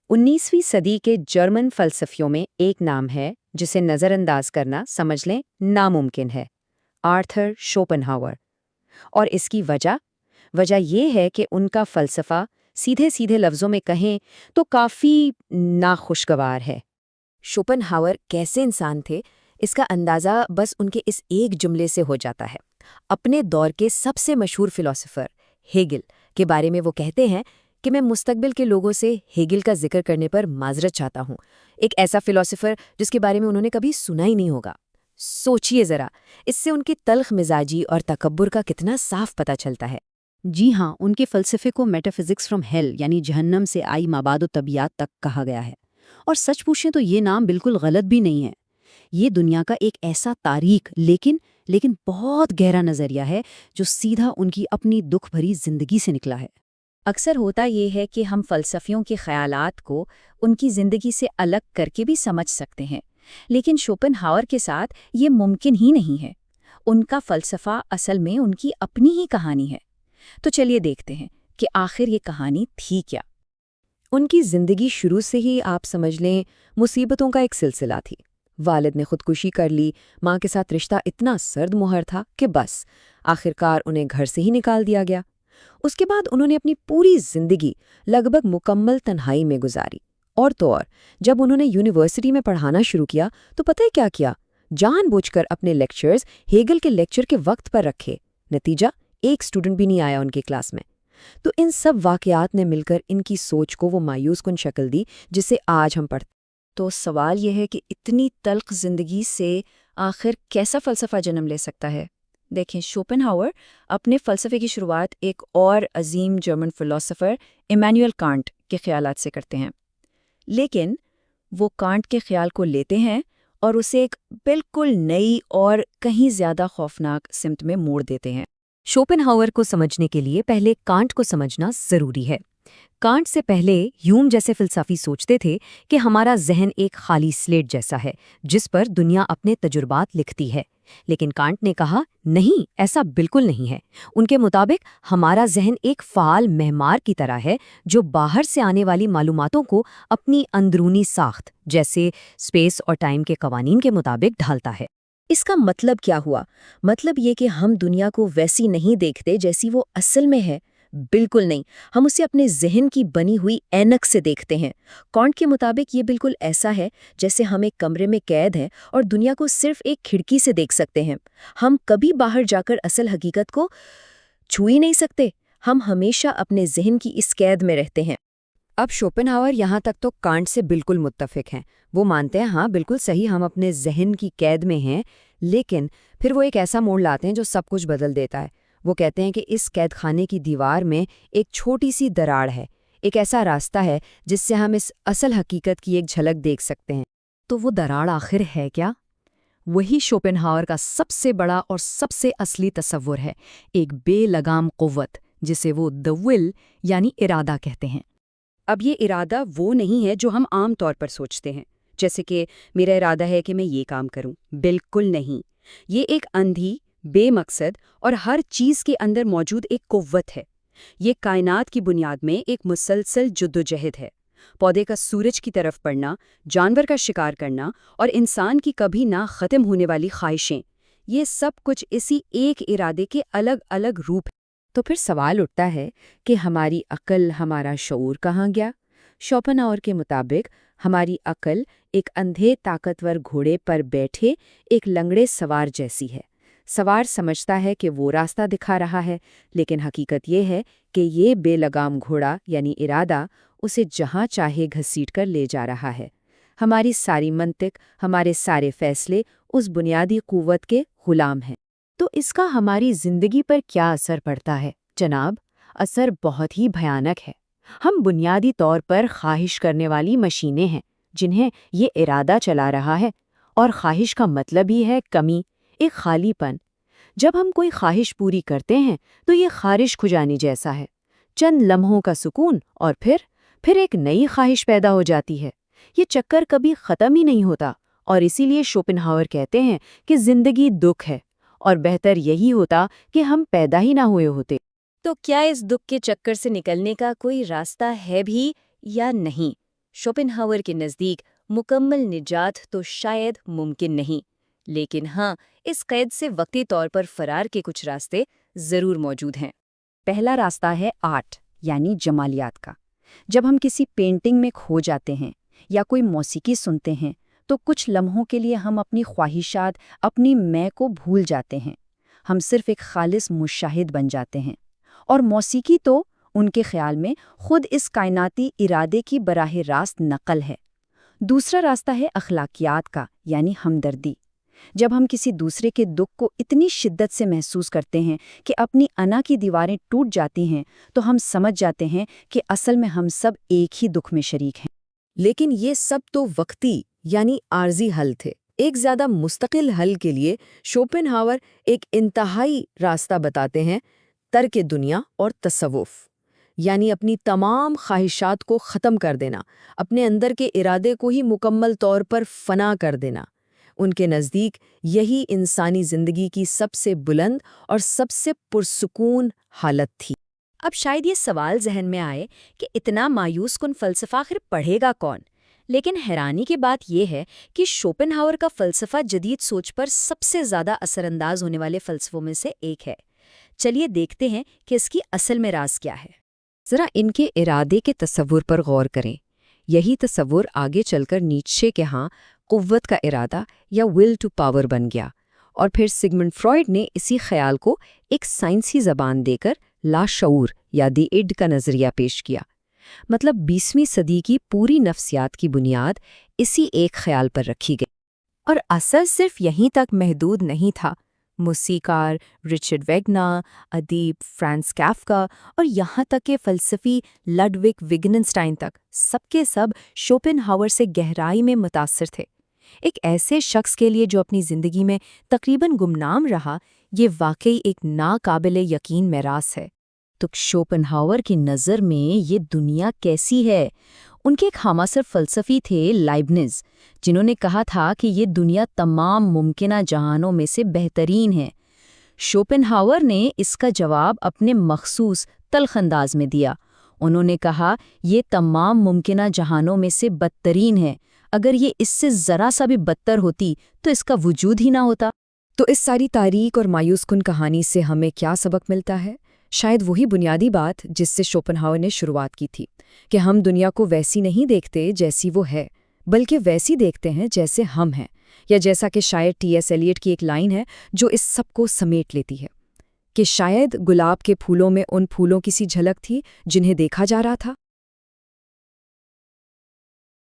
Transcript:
19वीं सदी के जर्मन फलसफियों में एक नाम है जिसे नज़रअंदाज करना समझ लें नामुमकिन है। Arthur Schopenhauer. और इसकी वजह ये है कि उनका फ़लसफ़ा सीधे सीधे लफ्ज़ों में कहें तो काफ़ी नाखुशगवार है। शोपेनहावर कैसे इंसान थे, इसका अंदाज़ा बस उनके इस एक जुमले से हो जाता है। अपने दौर के सबसे मशहूर फिलोसोफर हेगल के बारे में वो कहते हैं कि मैं मुस्तकबिल के लोगों से हेगल का जिक्र करने पर माजरत चाहता हूँ। एक ऐसा फिलोसोफर जिसके बारे में उन्होंने कभी सुना ही नहीं होगा। सोचिए ज़रा, इससे उनकी तल्ख मिजाजी और तकब्बुर का कितना साफ पता चलता है। जी हाँ, उनके फ़लसफ़े को मेटाफिज़िक्स फ्रॉम हेल यानी जहन्नम से आई माबाद तबियात तक कहा गया है। और सच पूछें तो ये नाम बिल्कुल गलत भी नहीं है। ये दुनिया का एक ऐसा तारीख लेकिन बहुत गहरा नज़रिया है जो सीधा उनकी अपनी दुख भरी जिंदगी से निकला है। अक्सर होता ये है कि हम फ़लसफ़ियों के ख़यालात को उनकी ज़िंदगी से अलग करके भी समझ सकते हैं, लेकिन शोपेनहावर के साथ ये मुमकिन ही नहीं है। उनका फ़लसफ़ा असल में उनकी अपनी ही कहानी है। तो चलिए देखते हैं कि आखिर ये कहानी थी क्या। उनकी ज़िंदगी शुरू से ही आप समझ लें मुसीबतों का एक सिलसिला थी। वालिद ने खुदकुशी कर ली, माँ के साथ रिश्ता इतना सर्द मुहर था कि बस आखिरकार उन्हें घर से ही निकाल दिया गया। उसके बाद उन्होंने अपनी पूरी जिंदगी लगभग मुकम्मल तन्हाई में गुजारी। और तो और जब उन्होंने यूनिवर्सिटी में पढ़ाना शुरू किया तो पता है क्या किया? जानबूझकर अपने लेक्चर्स हेगल के लेक्चर के वक्त पर रखे। नतीजा, एक स्टूडेंट भी नहीं आया उनकी क्लास में। तो इन सब वाकयात ने मिलकर इनकी सोच को वो मायूस कुन शक्ल दी जिसे आज हम पढ़ते। तो सवाल यह है कि इतनी तल्ख जिंदगी से आखिर कैसा फ़लसफ़ा जन्म ले सकता है? देखें, शोपेनहावर अपने फ़लसफ़े की शुरुआत एक और अजीम जर्मन फ़िलोसोफर इमैनुएल कांट के ख़यालात से करते हैं। लेकिन वो कांट के ख़्याल को लेते हैं और उसे एक बिल्कुल नई और कहीं ज़्यादा खौफनाक सिमत में मोड़ देते हैं। शोपेनहावर को समझने के लिए पहले कांट को समझना ज़रूरी है। कांट से पहले ह्यूम जैसे फ़िलसफ़ी सोचते थे कि हमारा ज़हन एक खाली स्लेट जैसा है जिस पर दुनिया अपने तजुर्बात लिखती है। लेकिन कांट ने कहा नहीं, ऐसा बिल्कुल नहीं है। उनके मुताबिक हमारा ज़हन एक फ़ाल महमार की तरह है जो बाहर से आने वाली मालूमातों को अपनी अंदरूनी साख्त जैसे स्पेस और टाइम के कवानीन के मुताबिक ढालता है। इसका मतलब क्या हुआ? मतलब ये कि हम दुनिया को वैसी नहीं देखते जैसी वो असल में है। बिल्कुल नहीं, हम उसे अपने ज़हन की बनी हुई ऐनक से देखते हैं। कांट के मुताबिक ये बिल्कुल ऐसा है जैसे हम एक कमरे में कैद हैं और दुनिया को सिर्फ एक खिड़की से देख सकते हैं। हम कभी बाहर जाकर असल हकीकत को छू ही नहीं सकते। हम हमेशा अपने ज़हन की इस कैद में रहते हैं। अब शोपेनहावर यहाँ तक तो कांट से बिल्कुल मुत्तफिक हैं। वो मानते हैं हाँ बिल्कुल सही, हम अपने ज़हन की कैद में हैं, लेकिन फिर वो एक ऐसा मोड़ लाते हैं जो सब कुछ बदल देता है। वो कहते हैं कि इस कैद खाने की दीवार में एक छोटी सी दरार है, एक ऐसा रास्ता है जिससे हम इस असल हकीकत की एक झलक देख सकते हैं। तो वो दरार आखिर है क्या? वही शोपेनहावर का सबसे बड़ा और सबसे असली तसव्वुर है, एक बेलगाम क़ुव्वत जिसे वो द विल यानी इरादा कहते हैं। अब ये इरादा वो नहीं है जो हम आम तौर पर सोचते हैं, जैसे कि मेरा इरादा है कि मैं ये काम करूं। बिल्कुल नहीं। ये एक अंधी, बेमकसद और हर चीज़ के अंदर मौजूद एक कुव्वत है। ये कायनात की बुनियाद में एक मुसलसल जुद्दोजहद है। पौधे का सूरज की तरफ बढ़ना, जानवर का शिकार करना और इंसान की कभी ना ख़त्म होने वाली ख्वाहिशें, ये सब कुछ इसी एक इरादे के अलग अलग रूप। तो फिर सवाल उठता है कि हमारी अक्ल, हमारा शऊर कहाँ गया? शोपेनहावर के मुताबिक हमारी अक्ल एक अंधे ताकतवर घोड़े पर बैठे एक लंगड़े सवार जैसी है। सवार समझता है कि वो रास्ता दिखा रहा है, लेकिन हकीकत ये है कि ये बेलगाम घोड़ा यानी इरादा उसे जहाँ चाहे घसीट कर ले जा रहा है। हमारी सारी मंतिक, हमारे सारे फैसले उस बुनियादी कुव्वत के गुलाम हैं। तो इसका हमारी जिंदगी पर क्या असर पड़ता है? जनाब, असर बहुत ही भयानक है। हम बुनियादी तौर पर ख्वाहिश करने वाली मशीनें हैं जिन्हें ये इरादा चला रहा है, और ख्वाहिश का मतलब ही है कमी, एक खालीपन। जब हम कोई ख्वाहिश पूरी करते हैं तो ये खारिश खुजानी जैसा है, चंद लम्हों का सुकून और फिर एक नई ख्वाहिश पैदा हो जाती है। ये चक्कर कभी ख़त्म ही नहीं होता, और इसीलिए शोपेनहावर कहते हैं कि जिंदगी दुख है और बेहतर यही होता कि हम पैदा ही ना हुए होते। तो क्या इस दुख के चक्कर से निकलने का कोई रास्ता है भी या नहीं? شوپنہاور کے نزدیک مکمل نجات تو شاید ممکن نہیں، لیکن ہاں اس قید سے وقتی طور پر فرار کے کچھ راستے ضرور موجود ہیں۔ پہلا راستہ ہے آرٹ یعنی جمالیات کا۔ جب ہم کسی پینٹنگ میں کھو جاتے ہیں یا کوئی موسیقی سنتے ہیں تو کچھ لمحوں کے لیے ہم اپنی خواہشات، اپنی میں کو بھول جاتے ہیں۔ ہم صرف ایک خالص مشاہد بن جاتے ہیں، اور موسیقی تو ان کے خیال میں خود اس کائناتی ارادے کی براہ راست نقل ہے۔ دوسرا راستہ ہے اخلاقیات کا یعنی ہمدردی۔ جب ہم کسی دوسرے کے دکھ کو اتنی شدت سے محسوس کرتے ہیں کہ اپنی انا کی دیواریں ٹوٹ جاتی ہیں تو ہم سمجھ جاتے ہیں کہ اصل میں ہم سب ایک ہی دکھ میں شریک ہیں۔ لیکن یہ سب تو وقتی یعنی عارضی حل تھے۔ ایک زیادہ مستقل حل کے لیے شوپنہاور ایک انتہائی راستہ بتاتے ہیں: ترک دنیا اور تصوف، یعنی اپنی تمام خواہشات کو ختم کر دینا، اپنے اندر کے ارادے کو ہی مکمل طور پر فنا کر دینا۔ ان کے نزدیک یہی انسانی زندگی کی سب سے بلند اور سب سے پرسکون حالت تھی۔ اب شاید یہ سوال ذہن میں آئے کہ اتنا مایوس کن فلسفہ آخر پڑھے گا کون؟ لیکن حیرانی کی بات یہ ہے کہ شوپنہاور کا فلسفہ جدید سوچ پر سب سے زیادہ اثر انداز ہونے والے فلسفوں میں سے ایک ہے۔ چلیے دیکھتے ہیں کہ اس کی اصل میں راز کیا ہے۔ ذرا ان کے ارادے کے تصور پر غور کریں۔ یہی تصور آگے چل کر نیچے کے ہاں قوت کا ارادہ یا ول ٹو پاور بن گیا، اور پھر سگمنڈ فرائیڈ نے اسی خیال کو ایک سائنسی زبان دے کر لاشعور یا دی اڈ کا نظریہ پیش کیا۔ مطلب 20ویں صدی کی پوری نفسیات کی بنیاد اسی ایک خیال پر رکھی گئی۔ اور اثر صرف یہیں تک محدود نہیں تھا۔ موسیقار رچرڈ ویگنا، ادیب فرانس کافکا اور یہاں تک کہ فلسفی لڈوگ وگنسٹائن تک سب کے سب شوپنہاور سے گہرائی میں متاثر تھے۔ ایک ایسے شخص کے لیے جو اپنی زندگی میں تقریباً گمنام رہا، یہ واقعی ایک ناقابل یقین میراث ہے۔ تو شوپنہاور کی نظر میں یہ دنیا کیسی ہے؟ ان کے ایک ہم عصر فلسفی تھے لائبنز، جنہوں نے کہا تھا کہ یہ دنیا تمام ممکنہ جہانوں میں سے بہترین ہے۔ شوپنہاور نے اس کا جواب اپنے مخصوص تلخ انداز میں دیا۔ انہوں نے کہا یہ تمام ممکنہ جہانوں میں سے بدترین ہے۔ اگر یہ اس سے ذرا سا بھی بدتر ہوتی تو اس کا وجود ہی نہ ہوتا۔ تو اس ساری تاریک اور مایوس کن کہانی سے ہمیں کیا سبق ملتا ہے؟ شاید وہی بنیادی بات جس سے شوپنہاور نے شروعات کی تھی، کہ ہم دنیا کو ویسی نہیں دیکھتے جیسی وہ ہے، بلکہ ویسی دیکھتے ہیں جیسے ہم ہیں، یا جیسا کہ شاعر ٹی ایس ایلیٹ کی ایک لائن ہے جو اس سب کو سمیٹ لیتی ہے، کہ شاید گلاب کے پھولوں میں ان پھولوں کی سی جھلک تھی جنہیں دیکھا جا رہا تھا۔